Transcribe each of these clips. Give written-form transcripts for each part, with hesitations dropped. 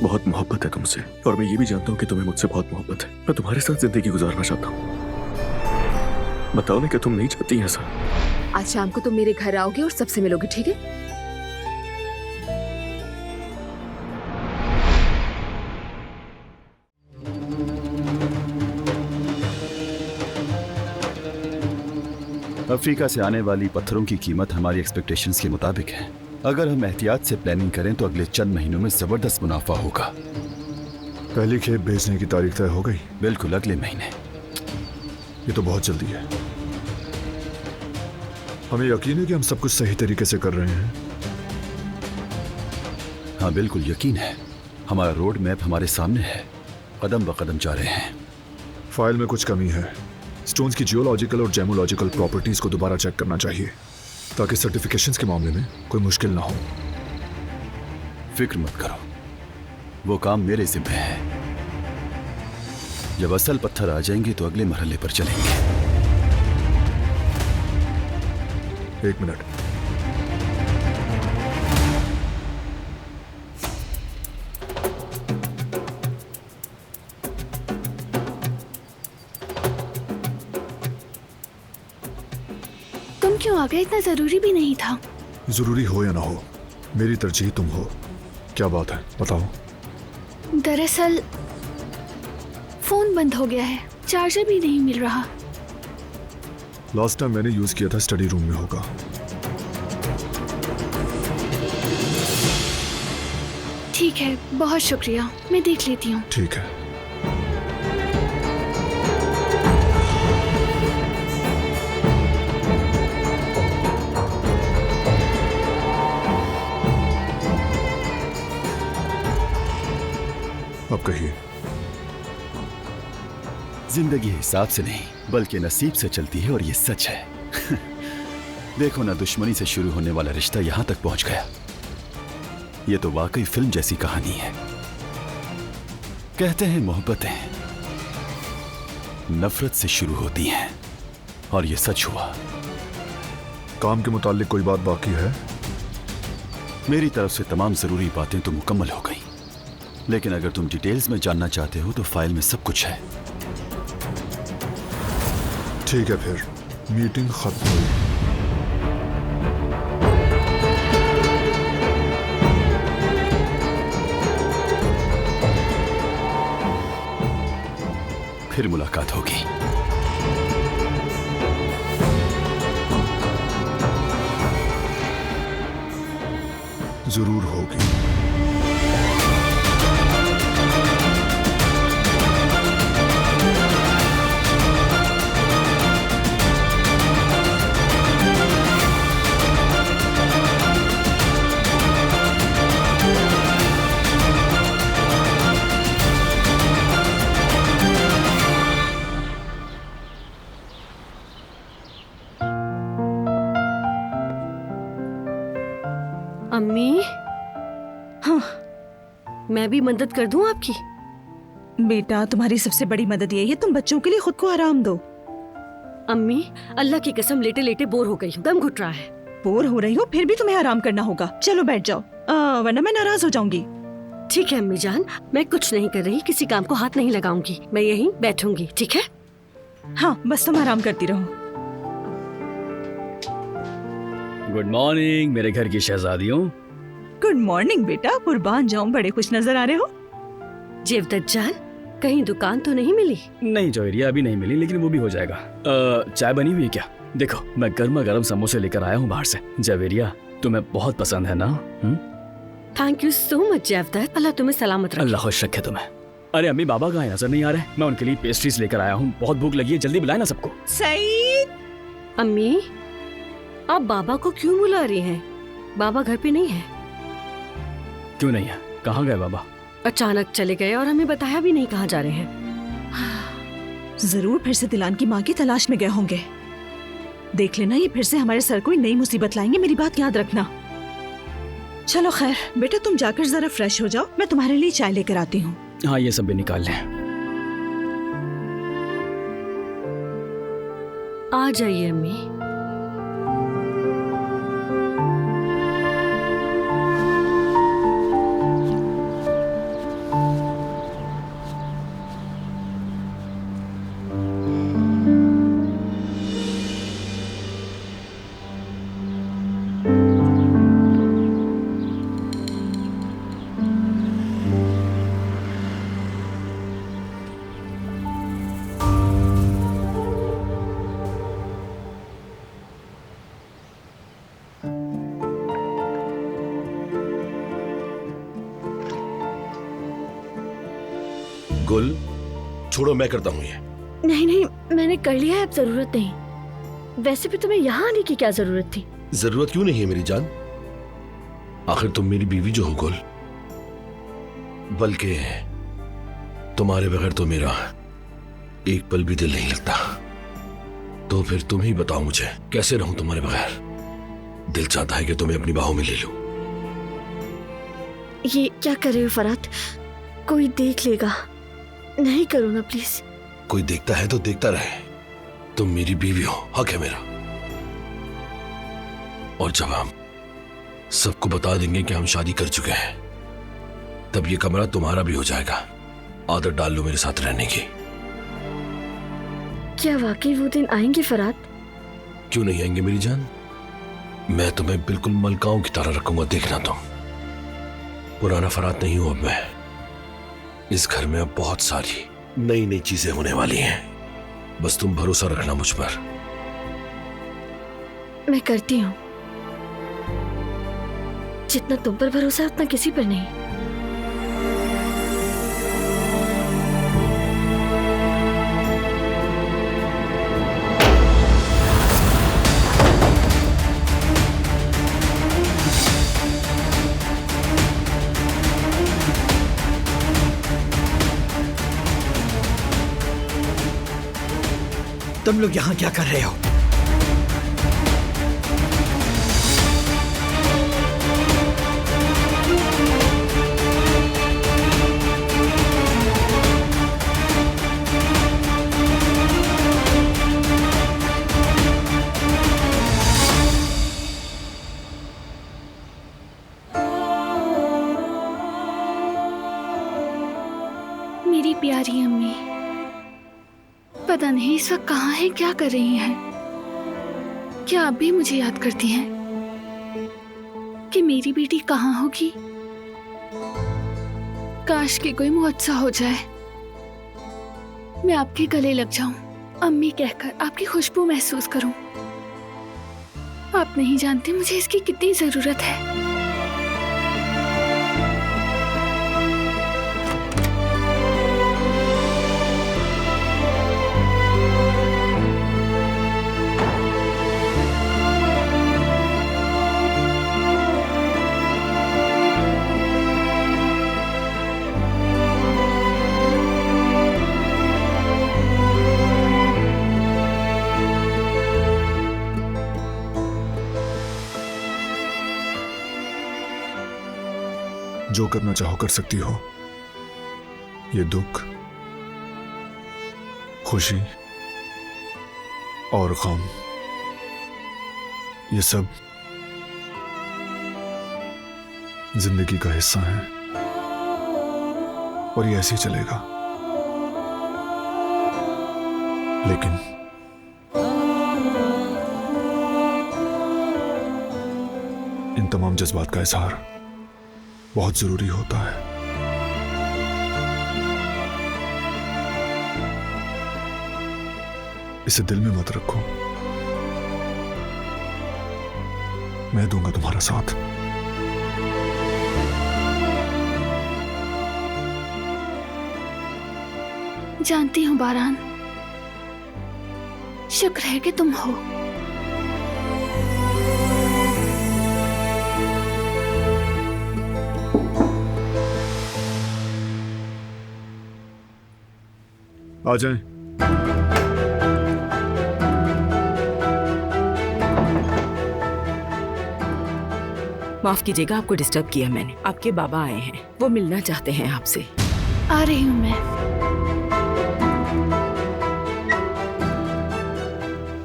बहुत मोहब्बत है तुमसे, और मैं ये भी जानता हूँ कि तुम्हें मुझसे बहुत मोहब्बत है। मैं तुम्हारे साथ जिंदगी गुजारना चाहता हूँ। बताओ ना कि तुम नहीं चाहती ऐसा? आज शाम को तुम मेरे घर आओगे और सबसे मिलोगे, ठीक है? अफ्रीका से आने वाली पत्थरों की कीमत हमारी एक्सपेक्टेशंस के मुताबिक है। अगर हम एहतियात से प्लानिंग करें तो अगले चंद महीनों में जबरदस्त मुनाफा होगा। पहली खेप भेजने की तारीख तय हो गई? बिल्कुल, अगले महीने। ये तो बहुत जल्दी है। हमें यकीन है कि हम सब कुछ सही तरीके से कर रहे हैं। हाँ बिल्कुल यकीन है। हमारा रोड मैप हमारे सामने है, कदम ब कदम जा रहे हैं। फाइल में कुछ कमी है। स्टोन्स की जियोलॉजिकल और जेमोलॉजिकल प्रॉपर्टीज को दोबारा चेक करना चाहिए ताकि सर्टिफिकेशंस के मामले में कोई मुश्किल ना हो। फिक्र मत करो, वो काम मेरे जिम्मे है। जब असल पत्थर आ जाएंगे तो अगले मरहले पर चलेंगे। एक मिनट। क्यों आ गए? इतना जरूरी भी नहीं था। जरूरी हो या ना हो, मेरी तरजीह तुम हो। क्या बात है, बताओ। दरअसल फोन बंद हो गया है, चार्जर भी नहीं मिल रहा। लास्ट टाइम मैंने यूज किया था स्टडी रूम में होगा। ठीक है, बहुत शुक्रिया, मैं देख लेती हूँ। ठीक है। अब कहिए। जिंदगी हिसाब से नहीं बल्कि नसीब से चलती है, और ये सच है। देखो ना, दुश्मनी से शुरू होने वाला रिश्ता यहां तक पहुंच गया। ये तो वाकई फिल्म जैसी कहानी है। कहते हैं मोहब्बतें नफरत से शुरू होती हैं, और ये सच हुआ। काम के मुताल्लिक कोई बात बाकी है? मेरी तरफ से तमाम जरूरी बातें तो मुकम्मल हो गई, लेकिन अगर तुम डिटेल्स में जानना चाहते हो तो फाइल में सब कुछ है। ठीक है, फिर मीटिंग खत्म हुई। फिर मुलाकात होगी। जरूर होगी। अम्मी, हाँ, मैं भी मदद कर दूं आपकी? बेटा, तुम्हारी सबसे बड़ी मदद यही है, तुम बच्चों के लिए खुद को आराम दो। अम्मी, अल्लाह की कसम लेटे लेटे बोर हो गई हूँ, दम घुट रहा है। बोर हो रही हो? फिर भी तुम्हें आराम करना होगा। चलो बैठ जाओ, वरना मैं नाराज हो जाऊंगी। ठीक है अम्मी जान, मैं कुछ नहीं कर रही, किसी काम को हाथ नहीं लगाऊंगी, मैं यहीं बैठूंगी, ठीक है? हाँ, बस तुम आराम करती रहो। गुड मॉर्निंग मेरे घर की शहजादियों। गुड मॉर्निंग बेटा, कुर्बान जाऊं, बड़े खुश नजर आ रहे हो। जेवदत जान, कहीं दुकान तो नहीं मिली? नहीं जोहरिया, अभी नहीं मिली, लेकिन वो भी हो जाएगा। चाय बनी हुई है क्या? देखो, मैं गर्मा गर्म समोसे लेकर आया हूँ बाहर से। जवेरिया, तुम्हें बहुत पसंद है ना? थैंक यू सो मच जेवदत, अल्लाह तुम्हें सलामत रखे। अल्लाह खुश रखे तुम्हें। अरे अम्मी, बाबा कहाँ नजर नहीं आ रहे? मैं उनके लिए पेस्ट्रीज लेकर आया हूँ, बहुत भूख लगी है, जल्दी बुलाए ना सबको। सईद! अम्मी, आप बाबा को क्यों बुला रही हैं? बाबा घर पे नहीं है। क्यों नहीं है? कहाँ गए बाबा? अचानक चले गए और हमें बताया भी नहीं कहाँ जा रहे हैं। जरूर फिर से दिलान की माँ की तलाश में गए होंगे। देख लेना, ये फिर से हमारे सर कोई नई मुसीबत लाएंगे, मेरी बात याद रखना। चलो खैर बेटा, तुम जाकर जरा फ्रेश हो जाओ, मैं तुम्हारे लिए चाय लेकर आती हूँ। हाँ, ये सब भी निकाल लें। आ जाइए अम्मी। गुल छोड़ो, मैं करता हूँ ये। नहीं नहीं, मैंने कर लिया है, अब जरूरत नहीं। वैसे भी तुम्हें यहाँ आने की क्या जरूरत थी? जरूरत क्यों नहीं है मेरी जान, आखिर तुम मेरी बीवी जो हो गुल, बल्कि तुम्हारे बगैर तो मेरा एक पल भी दिल नहीं लगता। तो फिर तुम ही बताओ मुझे कैसे रहूं तुम्हारे बगैर। दिल चाहता है कि तुम्हें अपनी बाहों में ले लूं। ये क्या कर रहे हो फरात? कोई देख लेगा। नहीं करो ना प्लीज। कोई देखता है तो देखता रहे, तुम मेरी बीवी हो, हक है मेरा। और जब हम सबको बता देंगे कि हम शादी कर चुके हैं, तब ये कमरा तुम्हारा भी हो जाएगा। आदत डाल लो मेरे साथ रहने की। क्या वाकई वो दिन आएंगे फरात? क्यों नहीं आएंगे मेरी जान, मैं तुम्हें बिल्कुल मलकाओं की तरह रखूंगा, देखना तुम। पुराना फरात नहीं हूं अब मैं। इस घर में अब बहुत सारी नई नई चीजें होने वाली हैं, बस तुम भरोसा रखना मुझ पर। मैं करती हूँ, जितना तुम पर भरोसा है उतना किसी पर नहीं। तुम लोग यहाँ क्या कर रहे हो? मेरी प्यारी अम्मी, पता नहीं इस वक्त कहाँ है, क्या कर रही हैं? क्या आप भी मुझे याद करती हैं कि मेरी बेटी कहाँ होगी? काश कि कोई मुआवजा हो जाए, मैं आपके गले लग जाऊं, अम्मी कहकर आपकी खुशबू महसूस करूं। आप नहीं जानते मुझे इसकी कितनी जरूरत है। जो करना चाहो कर सकती हो। ये दुख, खुशी और गम, ये सब जिंदगी का हिस्सा है और ये ऐसे ही चलेगा। लेकिन इन तमाम जज्बात का इजहार बहुत जरूरी होता है। इसे दिल में मत रखो, मैं दूंगा तुम्हारा साथ। जानती हूँ बारान, शुक्र है कि तुम हो। आ जाएं। माफ कीजिएगा, आपको डिस्टर्ब किया मैंने। आपके बाबा आए हैं, वो मिलना चाहते हैं आपसे। आ रही हूँ मैं।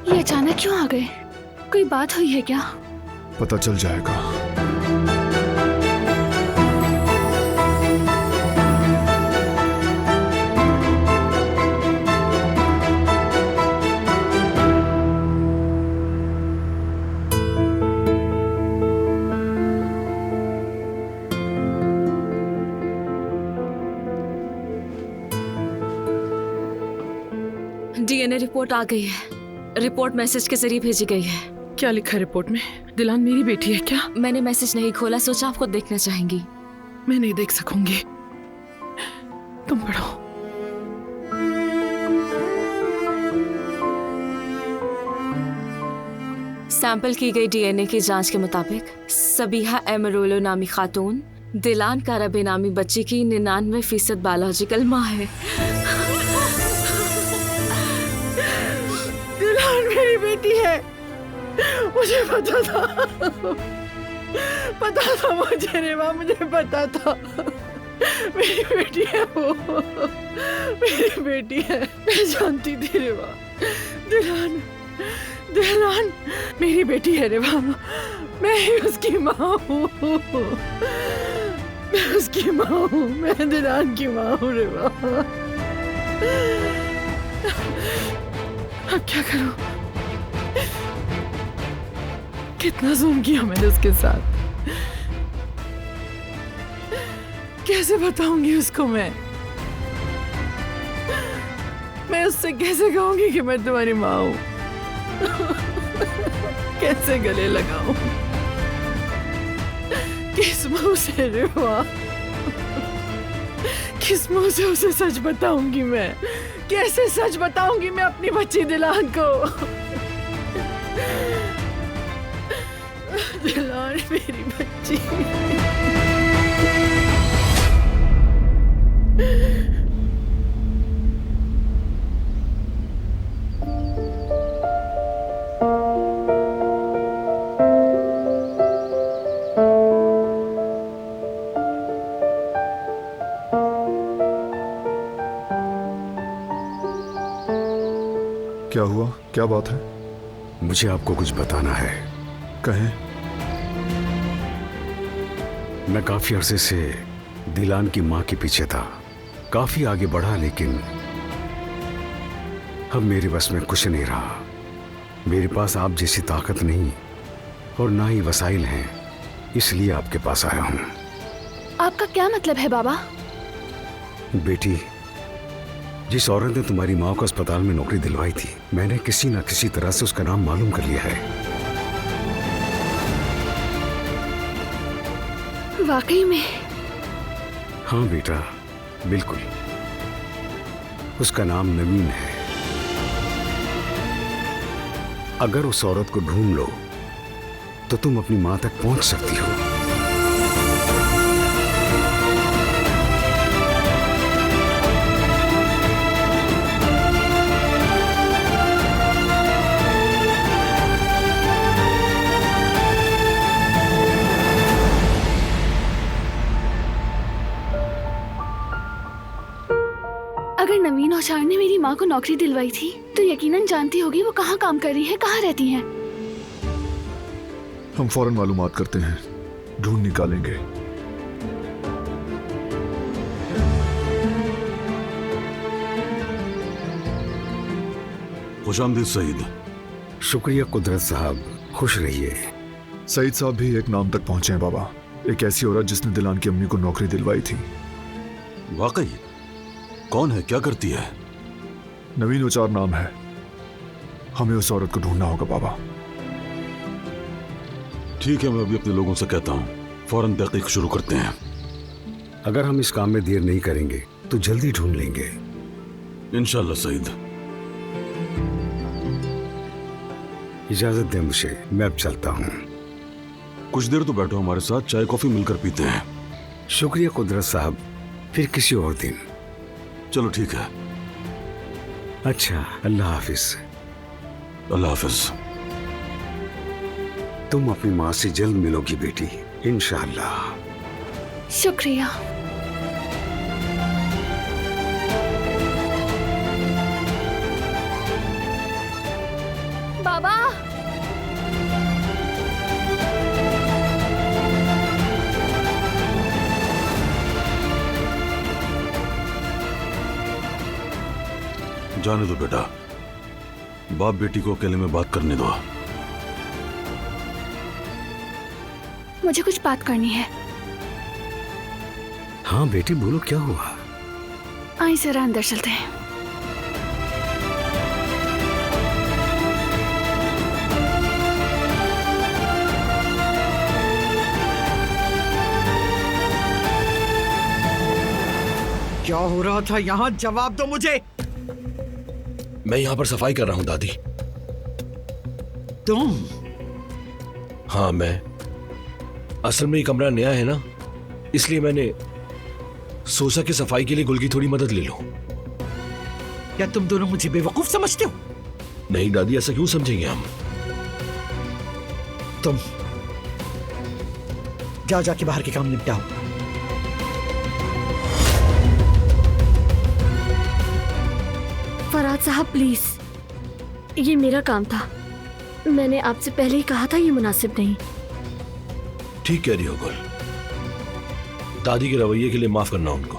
ये अचानक क्यों आ गए? कोई बात हुई है क्या? पता चल जाएगा। डीएनए रिपोर्ट आ गई है। रिपोर्ट मैसेज के जरिए भेजी गई है। क्या लिखा है रिपोर्ट में? दिलान मेरी बेटी है क्या? मैंने मैसेज नहीं खोला, सोचा आपको देखना चाहेंगी। मैं नहीं देख सकूंगी, तुम पढ़ो। सैंपल की गई डीएनए की जांच के मुताबिक सबीहा एमरोलो नामी खातून दिलान कारबे नामी बच्ची की 99% बायोलॉजिकल माँ है। दिलान मेरी बेटी है, मुझे पता था मुझे रेवा, मुझे पता था मेरी बेटी है वो, मेरी बेटी है, मैं जानती थी रेवा। दिलान मेरी बेटी है रेवा, मैं ही उसकी माँ हूँ, मैं उसकी माँ हूँ, मैं दिलान की माँ हूँ रेवा। अब क्या करूँ? कितना ज़ूम किया मैंने उसके साथ, कैसे बताऊंगी उसको मैं उससे कैसे कहूंगी कि मैं तुम्हारी माँ हूँ? कैसे गले लगाऊं? किस मुंह से रेवा, किस मुंह से उसे सच बताऊंगी मैं? कैसे सच बताऊंगी मैं अपनी बच्ची दिलान को? दिलान मेरी बच्ची। क्या हुआ? क्या बात है? मुझे आपको कुछ बताना है। कहें। मैं काफी अरसे से दिलान की मां के पीछे था, काफी आगे बढ़ा, लेकिन अब मेरे बस में कुछ नहीं रहा। मेरे पास आप जैसी ताकत नहीं और ना ही वसाइल हैं, इसलिए आपके पास आया हूं। आपका क्या मतलब है बाबा? बेटी, जिस औरत ने तुम्हारी माँ को अस्पताल में नौकरी दिलवाई थी, मैंने किसी न किसी तरह से उसका नाम मालूम कर लिया है। वाकई में? हाँ बेटा, बिल्कुल। उसका नाम नवीन है। अगर उस औरत को ढूंढ लो तो तुम अपनी माँ तक पहुंच सकती हो। अगर नवीन औचार ने मेरी माँ को नौकरी दिलवाई थी तो यकीनन जानती होगी वो कहाँ काम कर रही है, कहाँ रहती हैं। हम फौरन मालूमात करते हैं, ढूंढ निकालेंगे। खुशामदीद सईद। शुक्रिया कुदरत साहब, खुश रहिए। सईद साहब भी एक नाम तक पहुंचे हैं बाबा, एक ऐसी औरत जिसने दिलान की अम्मी को नौकरी दिलवाई थी। वाकई? कौन है, क्या करती है? नवीन औचार नाम है। हमें उस औरत को ढूंढना होगा बाबा। ठीक है, मैं अभी अपने लोगों से कहता हूँ, फौरन तहकीक शुरू करते हैं। अगर हम इस काम में देर नहीं करेंगे तो जल्दी ढूंढ लेंगे। इंशाल्लाह सईद। इजाजत दें मुझे, मैं अब चलता हूँ। कुछ देर तो बैठो हमारे साथ, चाय कॉफी मिलकर पीते हैं। शुक्रिया कुदरत साहब, फिर किसी और दिन। चलो ठीक है। अच्छा, अल्लाह हाफिज। अल्लाह हाफिज। तुम अपनी माँ से जल्द मिलोगी बेटी, इंशाअल्लाह। शुक्रिया। बाबा, जाने दो बेटा, बाप बेटी को अकेले में बात करने दो। मुझे कुछ बात करनी है। हाँ बेटी, बोलो क्या हुआ? आई जरा अंदर चलते हैं। क्या हो रहा था यहाँ? जवाब दो मुझे। मैं यहाँ पर सफाई कर रहा हूँ दादी। हाँ, मैं असल में ये कमरा नया है ना, इसलिए मैंने सोचा कि सफाई के लिए गुल की थोड़ी मदद ले लूं। क्या तुम दोनों मुझे बेवकूफ समझते हो? नहीं दादी, ऐसा क्यों समझेंगे हम? तुम जाओ, जाके बाहर के काम निपटाओ। फरहाद साहब प्लीज, ये मेरा काम था। मैंने आपसे पहले ही कहा था ये मुनासिब नहीं। ठीक कह रही हो गुल। दादी के रवैये के लिए माफ करना उनको,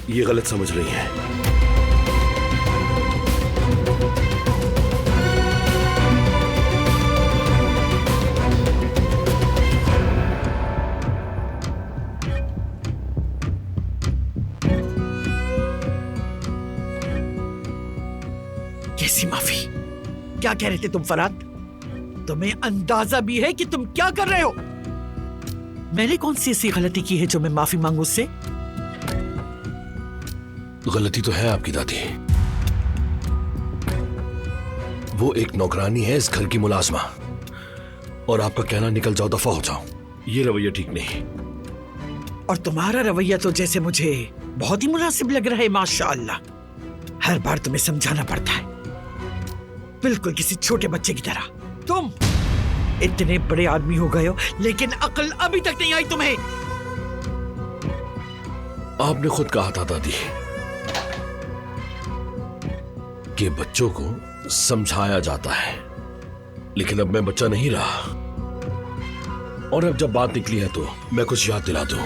ये गलत समझ रही हैं। कैसी माफी? क्या कह रहे थे तुम फरहाद? तुम्हें अंदाजा भी है कि तुम क्या कर रहे हो? मैंने कौन सी ऐसी गलती की है जो मैं माफी मांगू उससे? गलती तो है आपकी दादी, वो एक नौकरानी है इस घर की मुलाजमा, और आपका कहना निकल जाओ, दफा हो जाओ, ये रवैया ठीक नहीं। और तुम्हारा रवैया तो जैसे मुझे बहुत ही मुनासिब लग रहा है, माशाअल्लाह। हर बार तुम्हें समझाना पड़ता है, बिल्कुल किसी छोटे बच्चे की तरह। तुम इतने बड़े आदमी हो गए हो, लेकिन अक्ल अभी तक नहीं आई तुम्हें। आपने खुद कहा था दादी कि बच्चों को समझाया जाता है, लेकिन अब मैं बच्चा नहीं रहा, और अब जब बात निकली है तो मैं कुछ याद दिला दूं।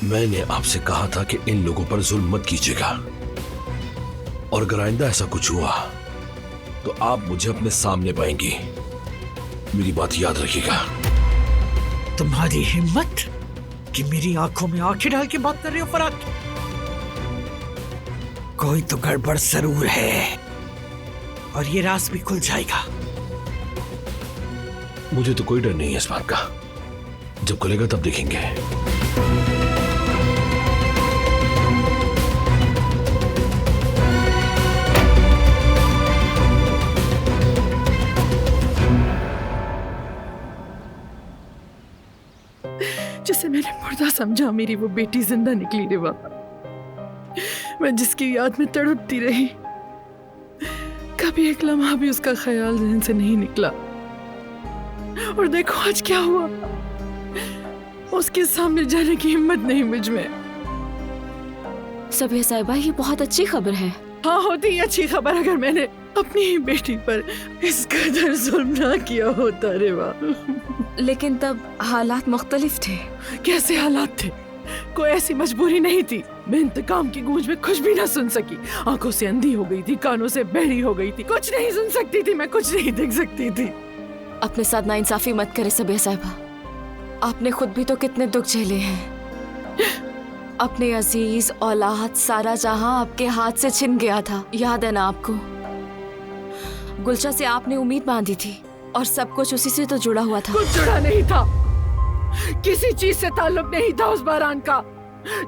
मैंने आपसे कहा था कि इन लोगों पर जुल्म मत कीजिएगा, और अगर आइंदा ऐसा कुछ हुआ तो आप मुझे अपने सामने पाएंगी। मेरी बात याद रखिएगा। तुम्हारी हिम्मत कि मेरी आंखों में आंखें डाल के बात कर रहे हो फरहाद? कोई तो गड़बड़ जरूर है, और ये राज भी खुल जाएगा। मुझे तो कोई डर नहीं है इस बात का, जब खुलेगा तब देखेंगे। जिसे मैंने मुर्दा समझा, मेरी वो बेटी जिंदा निकली रे बाबा। मैं जिसकी याद में तड़पती रही, कभी एक लम्हा भी उसका ख्याल ज़हन से नहीं निकला। और देखो आज क्या हुआ, उसके सामने जाने की हिम्मत नहीं मुझ में। सबिया साहिबा, ये बहुत अच्छी खबर है। हाँ, होती अच्छी खबर अगर मैंने अपनी ही बेटी पर इस कदर जुल्म ना किया होता रे बाप। लेकिन तब हालात मुख्तलिफ थे। कैसे हालात थे? कोई ऐसी मजबूरी नहीं थी। मैं इंतकाम की गूंज में कुछ भी ना सुन सकी। आंखों से अंधी हो गई थी, कानों से बहरी हो गई थी, कुछ नहीं सुन सकती थी, मैं कुछ नहीं देख सकती थी। अपने साथ नाइंसाफी मत करे सबिया साहिबा, आपने खुद भी तो कितने दुख झेले हैं। अपने अजीज औलाद सारा जहां आपके हाथ से छिन गया था, याद है ना आपको? गुलशा से आपने उम्मीद बांधी थी, और सब कुछ उसी से तो जुड़ा हुआ था। कुछ जुड़ा नहीं था, किसी चीज से ताल्लुक नहीं था उस बारान का।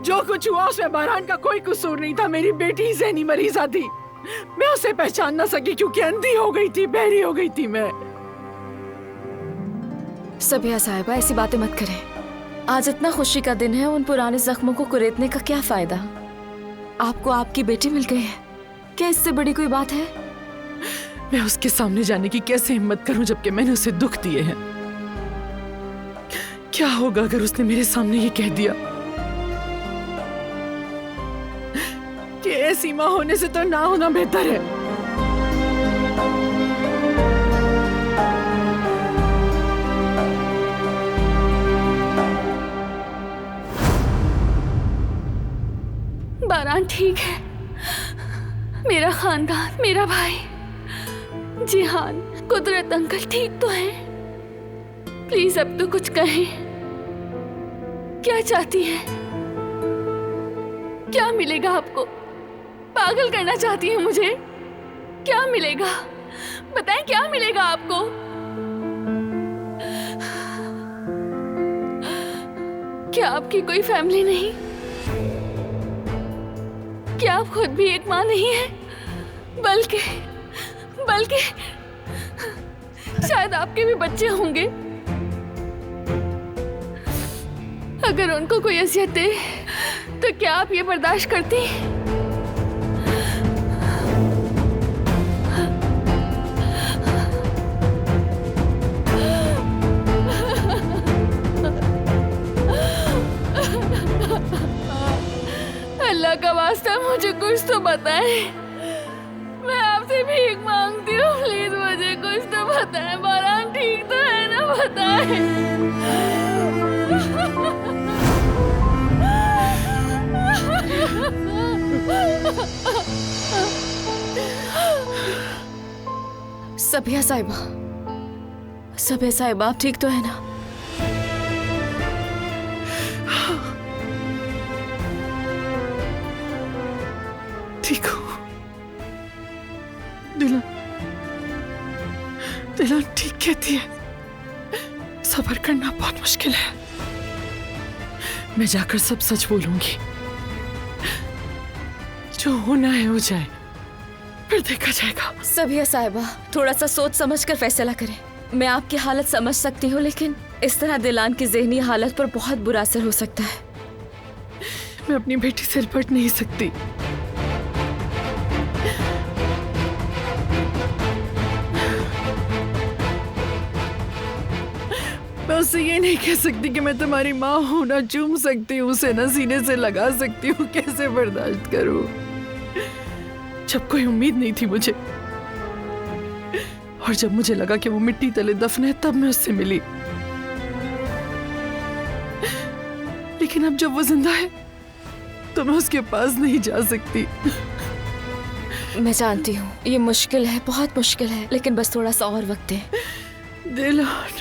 जो कुछ हुआ उसमें बारान का कोई कसूर नहीं था। मेरी बेटी ज़हनी मरीज़ा थी, मैं उसे पहचान ना सकी क्योंकि अंधी हो गई थी, बहरी हो गई थी मैं। सबिया साहिबा, ऐसी बातें मत करें। आज इतना खुशी का दिन है, उन पुराने जख्मों को कुरेदने का क्या फायदा? आपको आपकी बेटी मिल गई है, क्या इससे बड़ी कोई बात है? मैं उसके सामने जाने की कैसे हिम्मत करूं जबकि मैंने उसे दुख दिए हैं? क्या होगा अगर उसने मेरे सामने ये कह दिया कि ऐसी मां होने से तो ना होना बेहतर है। बारान ठीक है, मेरा खानदान, मेरा भाई जिहान, कुदरत अंकल ठीक तो है। प्लीज अब तो कुछ कहें, क्या चाहती है? क्या मिलेगा आपको? पागल करना चाहती है मुझे? क्या मिलेगा? बताएं, क्या मिलेगा आपको? क्या आपकी कोई फैमिली नहीं? क्या आप खुद भी एक मां नहीं है? बल्कि शायद आपके भी बच्चे होंगे। अगर उनको कोई अजियत दे तो क्या आप ये बर्दाश्त करती? अल्लाह का वास्ता मुझे कुछ तो बताएं। मैं आपसे भीख मांगती हूँ, प्लीज मुझे कुछ तो बताएं। बारान ठीक तो है ना? बताएं। सबिया साहिबा, सबिया साहिबा, आप ठीक तो है ना? ठीक हूँ। दिलान ठीक कहती है, सब्र करना बहुत मुश्किल है। मैं जाकर सब सच बोलूंगी, जो होना है हो जाए, फिर देखा जाएगा। सबिया साहिबा, थोड़ा सा सोच समझ कर फैसला करें। मैं आपकी हालत समझ सकती हूँ, लेकिन इस तरह दिलान की ज़हनी हालत पर बहुत बुरा असर हो सकता है। मैं अपनी बेटी से निपट नहीं सकती। मैं उससे ये नहीं कह सकती कि मैं तुम्हारी माँ हूं, ना चूम सकती हूँ उसे, ना सीने से लगा सकती हूँ। कैसे बर्दाश्त करूँ जब कोई उम्मीद नहीं थी मुझे, और जब मुझे लगा कि वो मिट्टी तले दफन है तब मैं उससे मिली। लेकिन अब जब वो जिंदा है तो मैं उसके पास नहीं जा सकती। मैं जानती हूँ ये मुश्किल है, बहुत मुश्किल है, लेकिन बस थोड़ा सा और वक्त दें। दिलान,